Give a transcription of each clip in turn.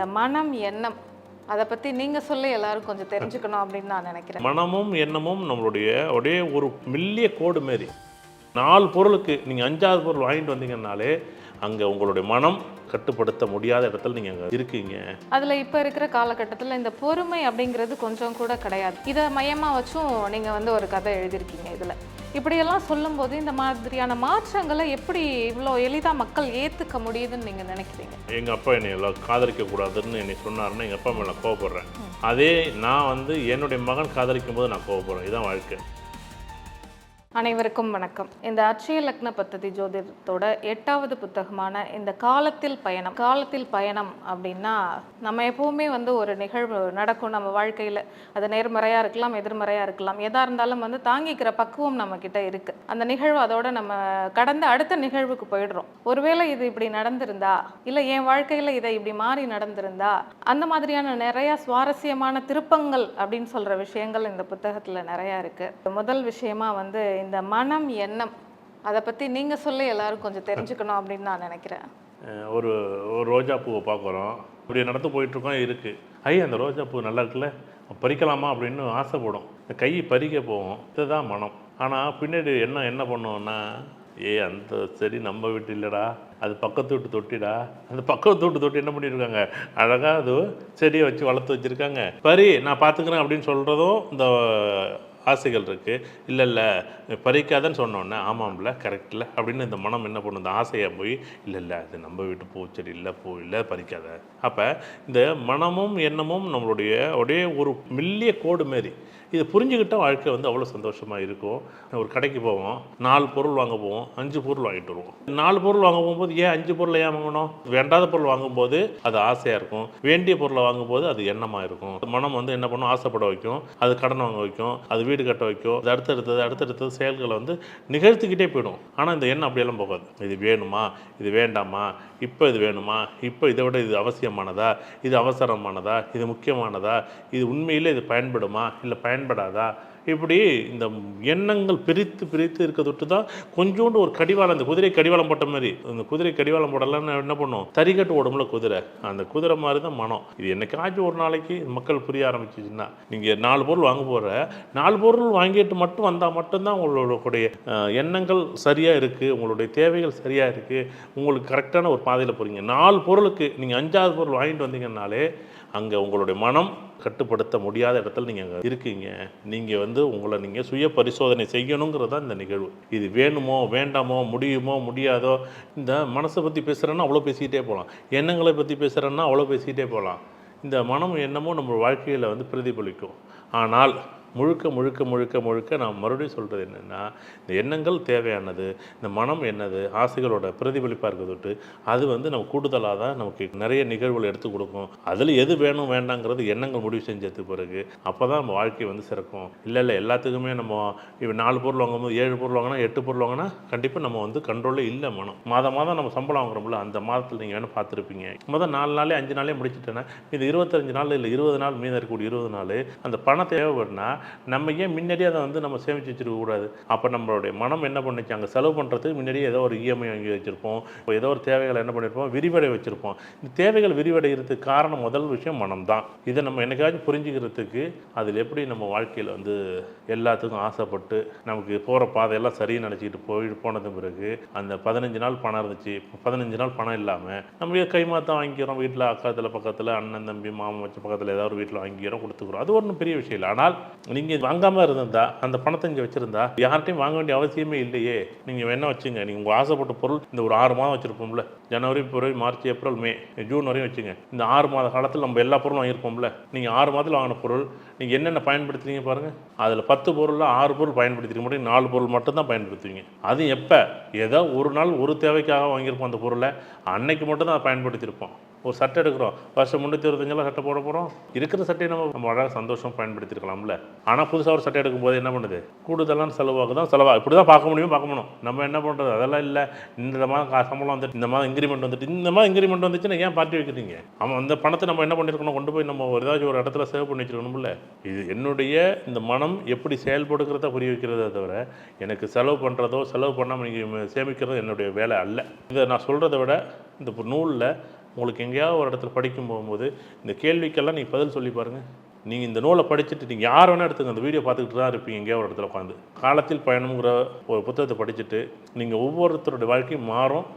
இந்த மனம், எண்ணம் அதை பற்றி நீங்கள் சொல்ல எல்லாரும் கொஞ்சம் தெரிஞ்சுக்கணும் அப்படின்னு நான் நினைக்கிறேன். மனமும் எண்ணமும் நம்மளுடைய ஒரே ஒரு மெல்லிய கோடு மாரி. 4 பொருளுக்கு நீங்கள் 5வது பொருள் வாங்கிட்டு வந்தீங்கன்னாலே அங்கே உங்களுடைய மனம் கட்டுப்படுத்த முடியாத இடத்துல நீங்கள் அங்கே இருக்கீங்க. அதில் இப்போ இருக்கிற காலகட்டத்தில் இந்த பொறுமை அப்படிங்கிறது கொஞ்சம் கூட கிடையாது. இதை மையமாக வச்சும் நீங்கள் ஒரு கதை எழுதியிருக்கீங்க. இதில் இப்படியெல்லாம் சொல்லும்போது இந்த மாதிரியான மாற்றங்களை எப்படி இவ்வளோ எளிதாக மக்கள் ஏற்றுக்க முடியுதுன்னு நீங்கள் நினைக்கிறீங்க? எங்கள் அப்பா என்னை எல்லாம் காதலிக்கக்கூடாதுன்னு என்னை சொன்னாருன்னா எங்கள் அப்பா மேலே கோவப்படுறேன். அதே நான் என்னுடைய மகன் காதலிக்கும் போது நான் கோவப்படுறேன். இதுதான் வாழ்க்கை. அனைவருக்கும் வணக்கம். இந்த அட்சய லக்ன பத்ததி ஜோதிடத்தோட 8வது புத்தகமான இந்த காலத்தில் பயணம் அப்படின்னா நம்ம எப்பவுமே ஒரு நிகழ்வு நடக்கும் நம்ம வாழ்க்கையில். அது நேர்மறையாக இருக்கலாம், எதிர்மறையாக இருக்கலாம். எதாக இருந்தாலும் தாங்கிக்கிற பக்குவம் நம்ம கிட்ட இருக்கு. அந்த நிகழ்வு அதோட நம்ம கடந்த அடுத்த நிகழ்வுக்கு போயிடுறோம். ஒருவேளை இது இப்படி நடந்திருந்தா, இல்லை என் வாழ்க்கையில் இதை இப்படி மாறி நடந்திருந்தா, அந்த மாதிரியான நிறைய சுவாரஸ்யமான திருப்பங்கள் அப்படின்னு சொல்ற விஷயங்கள் இந்த புத்தகத்தில் நிறையா இருக்கு. முதல் விஷயமா இந்த மனம், எண்ணம் அதை பற்றி நீங்கள் சொல்ல எல்லாரும் கொஞ்சம் தெரிஞ்சுக்கணும் அப்படின்னு நான் நினைக்கிறேன். ஒரு ரோஜா பூவை பார்க்குறோம், இப்படி நடந்து போயிட்டுருக்கோம். இருக்குது அந்த ரோஜா பூ நல்லா இருக்குல்ல, பறிக்கலாமா அப்படின்னு ஆசைப்படும். இந்த கை பறிக்க போவோம். இதுதான் மனம். ஆனால் பின்னாடி என்ன பண்ணுவோன்னா, அந்த செடி நம்ம வீட்டு இல்லைடா, அது பக்கத்து வீட்டு தொட்டிடா. அந்த பக்கத்து வீட்டு தொட்டி என்ன பண்ணியிருக்காங்க, அழகாக அது செடியை வச்சு வளர்த்து வச்சுருக்காங்க. பறி நான் பார்த்துக்கிறேன் அப்படின்னு சொல்கிறதும் இந்த ஆசைகள் இருக்குது. இல்லை பறிக்காதன்னு சொன்னோன்னே ஆமாம்ல கரெக்டில் அப்படின்னு இந்த மனம் என்ன பண்ணும், இந்த ஆசையாக போய் இல்லை அது நம்ம வீட்டு பூச்செடி இல்லை பறிக்காத. அப்போ இந்த மனமும் எண்ணமும் நம்மளுடைய ஒரே ஒரு மெல்லிய கோடு மாரி. இதை புரிஞ்சுக்கிட்டால் வாழ்க்கை அவ்வளோ சந்தோஷமாக இருக்கும். ஒரு கடைக்கு போவோம், 4 பொருள் வாங்க போவோம், 5 பொருள் வாங்கிட்டு வருவோம். 4 பொருள் வாங்க போகும்போது 5 பொருளை ஏன் வாங்கணும்? வேண்டாத பொருள் வாங்கும்போது அது ஆசையாக இருக்கும், வேண்டிய பொருளை வாங்கும்போது அது எண்ணமாக இருக்கும். மனம் என்ன பண்ணும், ஆசைப்பட வைக்கும், அது கடன் வாங்க வைக்கும், அது வீடு கட்ட வைக்கும், அது அடுத்தடுத்தது செயல்களை நிகழ்த்திக்கிட்டே போயிடும். ஆனால் இந்த எண்ணம் அப்படியெல்லாம் போகாது. இது வேணுமா, இது வேண்டாமா, இப்போ இது வேணுமா, இப்போ இதை விட இது அவசியமானதா, இது அவசரமானதா, இது முக்கியமானதா, இது உண்மையில் இது பயன்படுமா இல்லை பயன்படாதா, இப்படி இந்த எண்ணங்கள் பிரித்து இருக்க தொட்டு தான் கொஞ்சோண்டு ஒரு கடிவாளம், இந்த குதிரை கடிவாளம் போட்ட மாதிரி. இந்த குதிரை கடிவாளம் போடலான்னு என்ன பண்ணும், தறிக்கட்டு ஓடும்ல குதிரை, அந்த குதிரை மாதிரி தான் மனம். இது என்னைக்காச்சும் ஒரு நாளைக்கு மக்கள் புரிய ஆரம்பிச்சிச்சுன்னா, நீங்கள் 4 பொருள் வாங்க போகிற 4 பொருள் வாங்கிட்டு மட்டும் வந்தால் மட்டும்தான் உங்களுடைய எண்ணங்கள் சரியாக இருக்குது, உங்களுடைய தேவைகள் சரியாக இருக்குது, உங்களுக்கு கரெக்டான ஒரு பாதையில் போகிறீங்க. 4 பொருளுக்கு நீங்கள் 5வது பொருள் வாங்கிட்டு வந்தீங்கன்னாலே அங்கே உங்களுடைய மனம் கட்டுப்படுத்த முடியாத இடத்துல நீங்கள் அங்கே இருக்கீங்க. நீங்கள் உங்களை நீங்கள் சுய பரிசோதனை செய்யணுங்கிறது தான் இந்த நிகழ்வு. இது வேணுமோ வேண்டாமோ, முடியுமோ முடியாதோ, இந்த மனசை பற்றி பேசுகிறேன்னா அவ்வளோ பேசிக்கிட்டே போகலாம், எண்ணங்களை பற்றி பேசுகிறேன்னா அவ்வளோ பேசிக்கிட்டே போகலாம். இந்த மனம் எண்ணமும் நம்ம வாழ்க்கையில் பிரதிபலிக்கும். ஆனால் முழுக்க நான் மறுபடியும் சொல்கிறது என்னென்னா, இந்த எண்ணங்கள் தேவையானது, இந்த மனம் என்னது ஆசைகளோட பிரதிபலிப்பாக இருக்கிறது. அது நம்ம கூடுதலாக தான் நமக்கு நிறைய நிகழ்வுகள் எடுத்து கொடுக்கும். அதில் எது வேணும் வேண்டாங்கிறது எண்ணங்கள் முடிவு செஞ்சதுக்கு பிறகு அப்போ தான் நம்ம வாழ்க்கை சிறக்கும். இல்லை எல்லாத்துக்குமே நம்ம இப்போ 4 பொருள் வாங்கும்போது 7 பொருள் வாங்கினா 8 பொருள் வாங்கினா கண்டிப்பாக நம்ம கண்ட்ரோலே இல்லை. மனம் மாதம் நம்ம சம்பளம் வாங்குறோம்ல, அந்த மாதத்தில் நீங்கள் வேணும் பார்த்துருப்பீங்க. முதல் 4 நாளே 5 நாளே முடிச்சுட்டேன்னா இது 25 நாள் இல்லை 20 நாள் மீதம் இருக்கக்கூடிய 20 நாள் அந்த பணம் தேவைப்படுனா நம்ம ஏன் முன்னாடியே அதை நம்ம சேமித்து வச்சுருக்கக்கூடாது? அப்போ நம்மளுடைய மனம் என்ன பண்ணிச்சு, அங்கே செலவு பண்ணுறதுக்கு முன்னாடியே ஏதோ ஒரு இஎம்ஐ வாங்கி வச்சுருப்போம், ஏதோ ஒரு தேவைகளை என்ன பண்ணியிருப்போம், விரிவடை வச்சுருப்போம். இந்த தேவைகள் விரிவடைகிறதுக்கு காரணம் முதல் விஷயம் மனம் தான். இதை நம்ம என்னைக்காச்சும் புரிஞ்சுக்கிறதுக்கு அதில் எப்படி நம்ம வாழ்க்கையில் எல்லாத்துக்கும் ஆசைப்பட்டு நமக்கு போகிற பாதையெல்லாம் சரின்னு நினச்சிக்கிட்டு போனது பிறகு அந்த 15 நாள் பணம் இருந்துச்சு, 15 நாள் பணம் இல்லாமல் நம்ம கைமாத்தான் வாங்கிக்கிறோம். வீட்டில் அக்காத்தில் பக்கத்தில் அண்ணன் தம்பி மாமன் வச்ச பக்கத்தில் ஏதாவது ஒரு வீட்டில் வாங்கிக்கிறோம், கொடுத்துக்கிறோம். அது ஒன்றும் பெரிய விஷயம் இல்லை. ஆனால் நீங்கள் வாங்காமல் இருந்திருந்தா, அந்த பணத்தை இங்கே வச்சுருந்தா யார்ட்டையும் வாங்க வேண்டிய அவசியமே இல்லையே. நீங்கள் என்ன வச்சுங்க, நீங்கள் உங்கள் ஆசைப்பட்ட பொருள் இந்த ஒரு 6 மாதம் வச்சுருப்போம்ல, ஜனவரி, பிப்ரவரி, மார்ச், ஏப்ரல், மே, ஜூன் வரையும் வச்சுங்க. இந்த 6 மாத காலத்தில் நம்ம எல்லா பொருளும் வாங்கியிருப்போம்ல. நீங்கள் 6 மாதத்தில் வாங்கின பொருள் நீங்கள் என்னென்ன பயன்படுத்துறீங்க பாருங்கள். அதில் 10 பொருளில் 6 பொருள் பயன்படுத்திக்க முடியும், 4 பொருள் மட்டும்தான் பயன்படுத்துவீங்க. அது எப்போ, ஏதோ ஒரு நாள் ஒரு தேவைக்காக வாங்கியிருப்போம் அந்த பொருளை, அன்னைக்கு மட்டும்தான் அதை பயன்படுத்தியிருப்போம். ஒரு சட்டை எடுக்கிறோம், வருஷம் 365 சட்டை போட போகிறோம். இருக்கிற சட்டையை நம்ம அழகாக சந்தோஷம் பயன்படுத்திருக்கலாம்ல. ஆனால் புதுசாக ஒரு சட்டை எடுக்கும்போது என்ன பண்ணுது, கூடுதலான செலவாக தான் இப்படி தான் பார்க்க முடியும். நம்ம என்ன பண்ணுறது, அதெல்லாம் இல்லை. இந்த மாதம் சம்பளம் வந்துட்டு, இந்த மாதம் இன்க்ரிமெண்ட் வந்துச்சுன்னா ஏன் பார்ட்டி வைக்கிறீங்க? அந்த பணத்தை நம்ம என்ன பண்ணியிருக்கணும், கொண்டு போய் நம்ம ஏதாச்சும் ஒரு இடத்துல சேவ் பண்ணி வச்சுருக்கணும்ல. இது என்னுடைய இந்த மனம் எப்படி செயல்படுக்கிறத புரிய வைக்கிறத தவிர எனக்கு செலவு பண்ணுறதோ செலவு பண்ணாமல் நீங்கள் சேமிக்கிறதோ என்னுடைய வேலை அல்ல. இதை நான் சொல்கிறத விட இந்த நூலில் உங்களுக்கு எங்கேயாவது ஒரு இடத்துல படிக்கும் போகும்போது இந்த கேள்விக்கெல்லாம் நீங்கள் பதில் சொல்லி பாருங்கள். நீங்கள் இந்த நூலை படிச்சுட்டு நீங்கள் யார் வேணால் எடுத்துங்க, அந்த வீடியோ பார்த்துக்கிட்டு தான் இருப்பீங்க எங்கேயோ ஒரு இடத்துல உட்காந்து. காலத்தில் பயணம்ங்கிற ஒரு புத்தகத்தை படிச்சுட்டு நீங்கள் ஒவ்வொருத்தருடைய வாழ்க்கையும்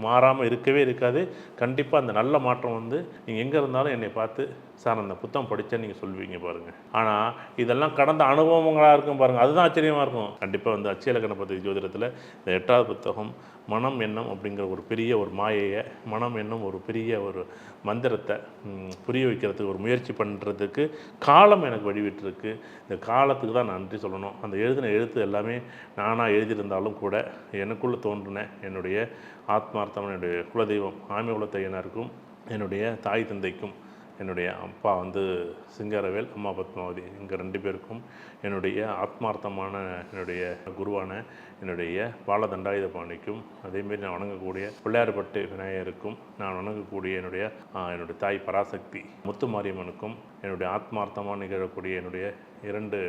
மாறாமல் இருக்கவே இருக்காது. கண்டிப்பாக அந்த நல்ல மாற்றம் வந்து நீங்கள் எங்கே இருந்தாலும் என்னை பார்த்து சார் அந்த புத்தகம் படித்தேன்னு நீங்கள் சொல்லுவீங்க பாருங்கள். ஆனால் இதெல்லாம் கடந்த அனுபவங்களாக இருக்கும் பாருங்கள், அதுதான் ஆச்சரியமாக இருக்கும். கண்டிப்பாக வந்து அட்சய இலக்கண பத்தி ஜோதிடத்தில் இந்த 8வது புத்தகம் மனம் எண்ணம் அப்படிங்கிற ஒரு பெரிய ஒரு மாயையை, மனம் எண்ணம் ஒரு பெரிய ஒரு மந்திரத்தை புரிய வைக்கிறதுக்கு ஒரு முயற்சி பண்ணுறதுக்கு காலம் எனக்கு வழிவிட்டுருக்கு. இந்த காலத்துக்கு தான் நன்றி சொல்லணும். அந்த எழுதின எழுத்து எல்லாமே நானாக எழுதியிருந்தாலும் கூட எனக்குள்ளே தோன்றின என்னுடைய ஆத்மார்த்தம், என்னுடைய குலதெய்வம் ஆமை குலத்தையனருக்கும், என்னுடைய தாய் தந்தைக்கும், என்னுடைய அப்பா வந்து சிங்காரவேல், அம்மா பத்மாவதி, இங்கே 2 பேருக்கும், என்னுடைய ஆத்மார்த்தமான என்னுடைய குருவான என்னுடைய பாலதண்டாயுதபாணிக்கும், அதேமாரி நான் வணங்கக்கூடிய பிள்ளையார்பட்டு விநாயகருக்கும், நான் வணங்கக்கூடிய என்னுடைய தாய் பராசக்தி முத்துமாரியம்மனுக்கும், என்னுடைய ஆத்மார்த்தமாக நிகழக்கூடிய என்னுடைய 2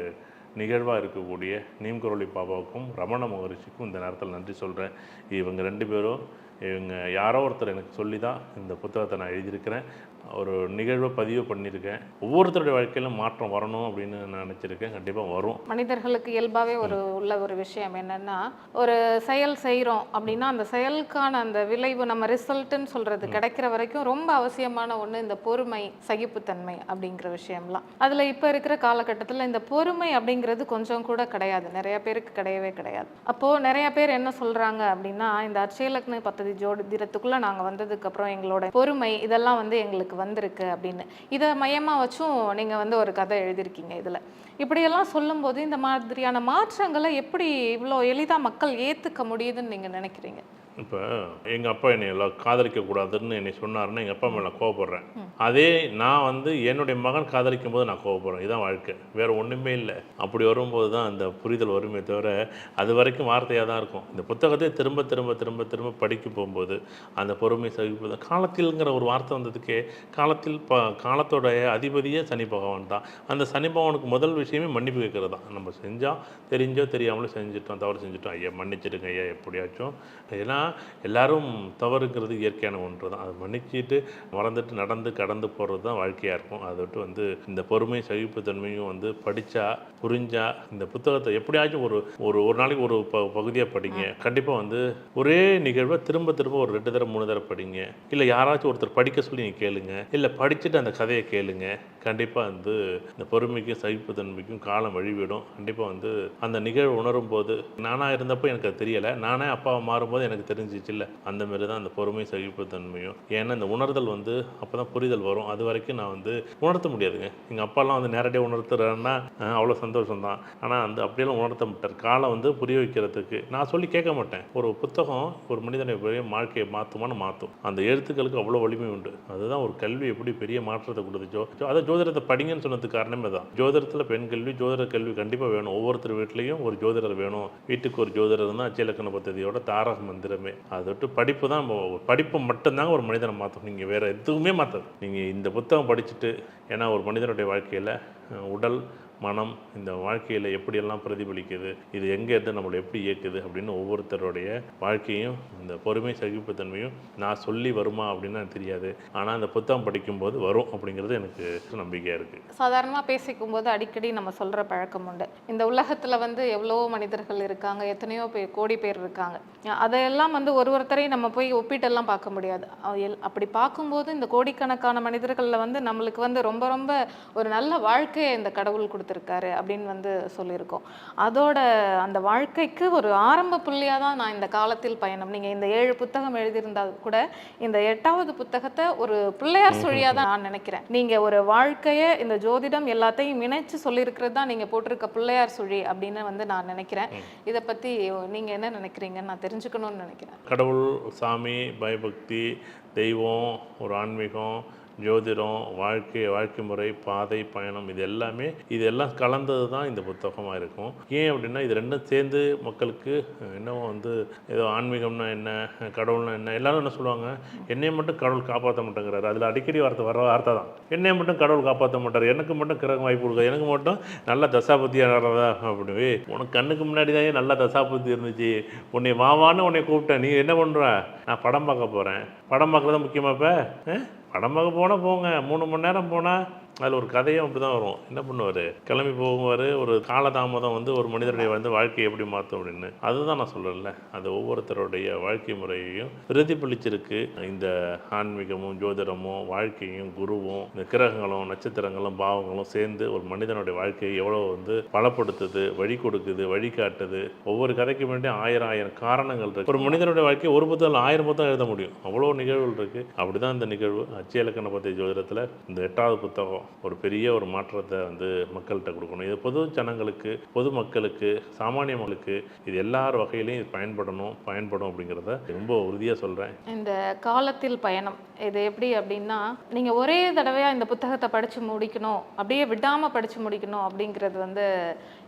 நிகழ்வாக இருக்கக்கூடிய நீம்குரளி பாபாவுக்கும், ரமண மகரிஷிக்கும் இந்த நேரத்தில் நன்றி சொல்கிறேன். இவங்க 2 பேரும் யாரோ ஒருத்தர் எனக்கு சொல்லி தான் இந்த புத்தகத்தை நான் எழுதியிருக்கிறேன். ஒரு நிகழ்வை பதிவு பண்ணியிருக்கேன். ஒவ்வொருத்தருடைய வாழ்க்கையிலும் மாற்றம் வரணும் அப்படின்னு நான் நினச்சிருக்கேன். கண்டிப்பாக வரும். மனிதர்களுக்கு இயல்பாகவே உள்ள ஒரு விஷயம் என்னென்னா, ஒரு செயல் செய்கிறோம் அப்படின்னா அந்த செயலுக்கான அந்த விளைவு நம்ம ரிசல்ட்டுன்னு சொல்கிறது கிடைக்கிற வரைக்கும் ரொம்ப அவசியமான ஒன்று இந்த பொறுமை, சகிப்புத்தன்மை அப்படிங்கிற விஷயம்லாம். அதில் இப்போ இருக்கிற காலகட்டத்தில் இந்த பொறுமை அப்படிங்கிறது கொஞ்சம் கூட கிடையாது, நிறைய பேருக்கு கிடையவே கிடையாது. அப்போது நிறைய பேர் என்ன சொல்கிறாங்க அப்படின்னா, இந்த அட்சய இலக்கண பத்ததி ஜோதிடத்துக்குள்ளே நாங்கள் வந்ததுக்கப்புறம் எங்களோட பொறுமை இதெல்லாம் வந்து எங்களுக்கு வந்திருக்கு அப்படின்னு இதை மையமாக வச்சும் நீங்கள் வந்து ஒரு கதை எழுதியிருக்கீங்க. இதில் இப்படியெல்லாம் சொல்லும்போது இந்த மாதிரியான மாற்றங்களை எப்படி இவ்வளோ எளிதாக மக்கள் ஏற்றுக்க முடியுதுன்னு நீங்கள் நினைக்கிறீங்க? இப்போ எங்கள் அப்பா என்னை எல்லாம் காதலிக்கக்கூடாதுன்னு என்னை சொன்னாருன்னா எங்கள் அப்பா மேலே நான் கோவப்படுறேன். அதே நான் வந்து என்னுடைய மகன் காதலிக்கும் போது நான் கோவப்படுறேன். இதுதான் வாழ்க்கை, வேறு ஒன்றுமே இல்லை. அப்படி வரும்போது தான் அந்த புரிதல் வருமே தவிர அது வரைக்கும் வார்த்தையாக தான் இருக்கும். இந்த புத்தகத்தை திரும்ப திரும்ப திரும்ப திரும்ப படிக்க போகும்போது அந்த பொறுமை சகிப்பு காலத்தில்ங்கிற ஒரு வார்த்தை வந்ததுக்கே காலத்தில் காலத்தோடைய அதிபதியே சனி பகவான் தான். அந்த சனி பகவானுக்கு முதல் விஷயமே மன்னிப்பு கேட்கறது தான். நம்ம செஞ்சால் தெரிஞ்சோ தெரியாமலோ செஞ்சுட்டோம், தவறு செஞ்சுட்டோம், ஐயா மன்னிச்சிடுங்க ஐயா எப்படியாச்சும். ஏன்னா எல்லாரும் தவறுங்கிறது இயற்கையான ஒன்று தான். அதை மன்னிச்சிட்டு மறந்துட்டு நடந்து கடந்து போகிறது தான் வாழ்க்கையாக இருக்கும். அதை விட்டு வந்து இந்த பொறுமை சகிப்புத்தன்மையும் வந்து படித்தா புரிஞ்சா இந்த புத்தகத்தை எப்படியாச்சும் ஒரு நாளைக்கு ஒரு பகுதியாக படிங்க. கண்டிப்பாக வந்து ஒரே நிகழ்வை திரும்ப திரும்ப ஒரு 2 தடவை 3 தடவை படிங்க. இல்லை யாராச்சும் ஒருத்தர் படிக்க சொல்லி நீங்கள் கேளுங்க, இல்லை படிச்சுட்டு அந்த கதையை கேளுங்க. கண்டிப்பாக வந்து இந்த பொறுமைக்கும் சகிப்புத்தன்மைக்கும் காலம் வழிவிடும். கண்டிப்பாக வந்து அந்த நிகழ்வு உணரும் போது நானாக இருந்தப்போ எனக்கு அது தெரியலை, நானே அப்பாவை மாறும்போது எனக்கு தெரிஞ்சிச்சு இல்லை, அந்த மாதிரி தான் அந்த பொறுமை சகிப்புத்தன்மையும். ஏன்னா இந்த உணர்தல் வந்து அப்போ தான் புரிதல் வரும். அது வரைக்கும் நான் வந்து உணர்த்த முடியாதுங்க. எங்கள் அப்பாலாம் வந்து நேரடியாக உணர்த்துறேன்னா அவ்வளோ சந்தோஷம் தான். ஆனால் அந்த அப்படியெல்லாம் உணர்த்த மாட்டார். காலம் வந்து புரிய வைக்கிறதுக்கு நான் சொல்லி கேட்க மாட்டேன். ஒரு புத்தகம் ஒரு மனிதனை பெரிய வாழ்க்கையை மாற்றும். அந்த எழுத்துக்களுக்கு அவ்வளோ வலிமை உண்டு. அதுதான் ஒரு கல்வி எப்படி பெரிய மாற்றத்தை கொடுத்துச்சோ. அதை ஜோதிடத்தை படிங்கன்னு சொன்னதுக்கு காரணமே தான். ஜோதிடத்தில் பெண் கல்வி, ஜோதிட கல்வி கண்டிப்பாக வேணும். ஒவ்வொருத்தர் வீட்லேயும் ஒரு ஜோதிடர் வேணும். வீட்டுக்கு ஒரு ஜோதிடர் தான் அட்சய இலக்கண பத்ததியோட தாரக மந்திரமே. அதை விட்டு படிப்பு தான், படிப்பு மட்டும்தாங்க ஒரு மனிதனை மாற்றும். நீங்கள் வேறு எதுவுமே மாற்றாது. நீங்கள் இந்த புத்தகம் படிச்சுட்டு, ஏன்னா ஒரு மனிதனுடைய வாழ்க்கையில் உடல் மனம் இந்த வாழ்க்கையில் எப்படியெல்லாம் பிரதிபலிக்குது, இது எங்கே இருந்து நம்மளை எப்படி இயக்குது அப்படின்னு ஒவ்வொருத்தருடைய வாழ்க்கையும் இந்த பொறுமை சகிப்புத்தன்மையும் நான் சொல்லி வருமா அப்படின்னு எனக்கு தெரியாது. ஆனால் அந்த புத்தகம் படிக்கும்போது வரும் அப்படிங்கிறது எனக்கு நம்பிக்கையாக இருக்குது. சாதாரணமாக பேசிக்கும் போது அடிக்கடி நம்ம சொல்கிற பழக்கம் உண்டு, இந்த உலகத்தில் வந்து எவ்வளோ மனிதர்கள் இருக்காங்க, எத்தனையோ கோடி பேர் இருக்காங்க. அதையெல்லாம் வந்து ஒருத்தரையும் நம்ம போய் ஒப்பிட்டெல்லாம் பார்க்க முடியாது. அப்படி பார்க்கும்போது இந்த கோடிக்கணக்கான மனிதர்களில் வந்து நம்மளுக்கு வந்து ரொம்ப ரொம்ப ஒரு நல்ல வாழ்க்கையை இந்த கடவுள் கொடுத்துருக்காரு அப்படின்னு வந்து சொல்லியிருக்கோம். அதோட அந்த வாழ்க்கைக்கு ஒரு ஆரம்ப புள்ளியாக தான் நான் இந்த காலத்தில் பயணம், நீங்கள் இந்த 7 புத்தகம் எழுதியிருந்தால் கூட இந்த 8வது புத்தகத்தை ஒரு பிள்ளையார் சுழியாக தான் நான் நினைக்கிறேன். நீங்கள் ஒரு வாழ்க்கையை இந்த ஜோதிடம் எல்லாத்தையும் இணைச்சு சொல்லியிருக்கிறது தான் நீங்கள் போட்டிருக்க பிள்ளையார் சுழி அப்படின்னு வந்து நான் நினைக்கிறேன். இதை பற்றி நீங்கள் என்ன நினைக்கிறீங்கன்னு நான் தெரிஞ்சுக்கணும்னு நினைக்கிறேன். கடவுள், சாமி, பயபக்தி, தெய்வம், ஒரு ஆன்மீகம், ஜோதிடம், வாழ்க்கை முறை, பாதை, பயணம், இது எல்லாம் கலந்தது தான் இந்த புத்தகமாக இருக்கும். ஏன் அப்படின்னா இது ரெண்டும் சேர்ந்து மக்களுக்கு என்னவோ வந்து ஏதோ ஆன்மீகம்னா என்ன, கடவுள்னா என்ன, எல்லாரும் என்ன சொல்லுவாங்க, என்னையை மட்டும் கடவுள் காப்பாற்ற மாட்டேங்கிறாரு. அதில் அடிக்கடி வார்த்தை தான், என்னையை மட்டும் கடவுள் காப்பாற்ற மாட்டார், எனக்கு மட்டும் கிரகம் வாய்ப்பு கொடுக்க, எனக்கு மட்டும் நல்ல தசாபுத்தியானதா அப்படி. உனக்கு கண்ணுக்கு முன்னாடி தான் நல்ல தசாபுத்தி இருந்துச்சு, உன்னை வாவான்னு உன்னை கூப்பிட்டேன், நீ என்ன பண்ணுற, நான் படம் பார்க்க போகிறேன், படம் பார்க்குறது முக்கியமாக இப்போ படம் பார்க்க போனால் போங்க 3 மணி நேரம் போனால் அதில் ஒரு கதையும் அப்படி தான் வரும். என்ன பண்ணுவார், கிளம்பி போகுவார், ஒரு காலதாமதம் வந்து ஒரு மனிதனுடைய வந்து வாழ்க்கையை எப்படி மாற்றும் அப்படின்னு. அதுதான் நான் சொல்கிறேன்ல, அது ஒவ்வொருத்தருடைய வாழ்க்கை முறையையும் பிரதிபலிச்சிருக்கு. இந்த ஆன்மீகமும் ஜோதிடமும் வாழ்க்கையும் குருவும் இந்த கிரகங்களும் நட்சத்திரங்களும் பாவங்களும் சேர்ந்து ஒரு மனிதனுடைய வாழ்க்கையை எவ்வளோ வந்து பலப்படுத்துது, வழி கொடுக்குது, வழிகாட்டுது. ஒவ்வொரு கதைக்கு வேண்டி ஆயிரம் காரணங்கள் இருக்குது. ஒரு மனிதனுடைய வாழ்க்கையை ஒரு புத்தகம் 1000 புத்தகம் எழுத முடியும், அவ்வளோ நிகழ்வுகள் இருக்குது. அப்படி தான் இந்த நிகழ்வு அட்சய இலக்கண பத்தி ஜோதிடத்தில் இந்த 8வது புத்தகம் ஒரு பெரிய ஒரு மாற்றத்தை வந்து மக்கள்கிட்ட கொடுக்கணும். இது பொது ஜனங்களுக்கு, பொது மக்களுக்கு, சாமானிய மக்களுக்கு இது எல்லார் வகையிலையும் இது பயன்படும் அப்படிங்கிறத ரொம்ப உறுதியாக சொல்கிறேன். இந்த காலத்தில் பயணம் இது எப்படி அப்படின்னா, நீங்கள் ஒரே தடவையாக இந்த புத்தகத்தை படித்து முடிக்கணும், அப்படியே விடாமல் படித்து முடிக்கணும் அப்படிங்கிறது வந்து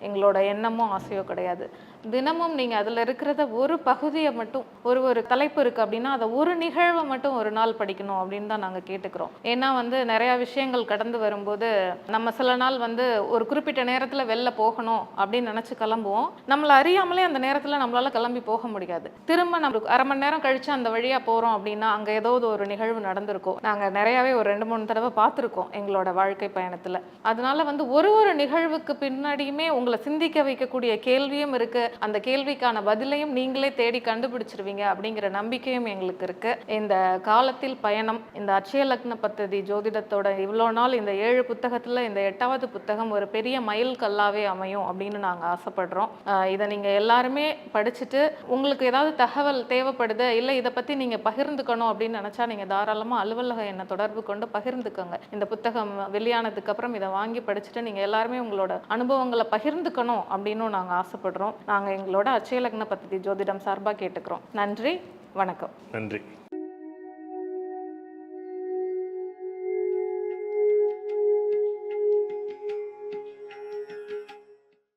எங்களோட எண்ணமும் ஆசையோ கிடையாது. தினமும் நீங்கள் அதில் இருக்கிறத ஒரு பகுதியை மட்டும், ஒரு தலைப்பு இருக்குது அப்படின்னா அதை ஒரு நிகழ்வை மட்டும் ஒரு நாள் படிக்கணும் அப்படின்னு தான் நாங்கள் கேட்டுக்கிறோம். ஏன்னா வந்து நிறையா விஷயங்கள் கடந்து வரும்போது நம்ம சில நாள் வந்து ஒரு குறிப்பிட்ட நேரத்தில் வெளில போகணும் அப்படின்னு நினச்சி கிளம்புவோம். நம்மளை அறியாமலே அந்த நேரத்தில் நம்மளால கிளம்பி போக முடியாது. திரும்ப நம்ம அரை மணி நேரம் கழித்து அந்த வழியாக போகிறோம் அப்படின்னா அங்கே ஏதாவது ஒரு நிகழ்வு நடந்திருக்கும். நாங்கள் நிறையாவே ஒரு 2-3 தடவை பார்த்துருக்கோம் எங்களோட வாழ்க்கை பயணத்தில். அதனால வந்து ஒரு நிகழ்வுக்கு பின்னாடியுமே உங்களை சிந்திக்க வைக்கக்கூடிய கேள்வியும் இருக்குது. அந்த கேள்விக்கான பதிலையும் நீங்களே தேடி கண்டுபிடிச்சிருவீங்க அப்படிங்கிற நம்பிக்கையும் எங்களுக்கு இருக்கு. இந்த காலத்தில் பயணம், இந்த அட்சய லக்ன பத்ததி ஜோதிடத்தோட இவ்வளோ நாள் இந்த 7 புத்தகத்துல இந்த 8வது புத்தகம் ஒரு பெரிய மைல் கல்லாவே அமையும் அப்படின்னு நாங்கள் ஆசைப்படுறோம். இதை நீங்கள் எல்லாருமே படிச்சுட்டு உங்களுக்கு ஏதாவது தகவல் தேவைப்படுது, இல்லை இதை பற்றி நீங்கள் பகிர்ந்துக்கணும் அப்படின்னு நினச்சா நீங்கள் தாராளமாக அலுவலக எண்ணை தொடர்பு கொண்டு பகிர்ந்துக்கோங்க. இந்த புத்தகம் வெளியானதுக்கு அப்புறம் இதை வாங்கி படிச்சுட்டு நீங்கள் எல்லாருமே உங்களோட அனுபவங்களை பகிர்ந்துக்கணும் அப்படின்னு நாங்கள் ஆசைப்படுறோம். நாங்கள் எங்களோட அட்சய லக்ன பத்ததி ஜோதிடம் சார்பாக கேட்டுக்கிறோம். நன்றி, வணக்கம். நன்றி.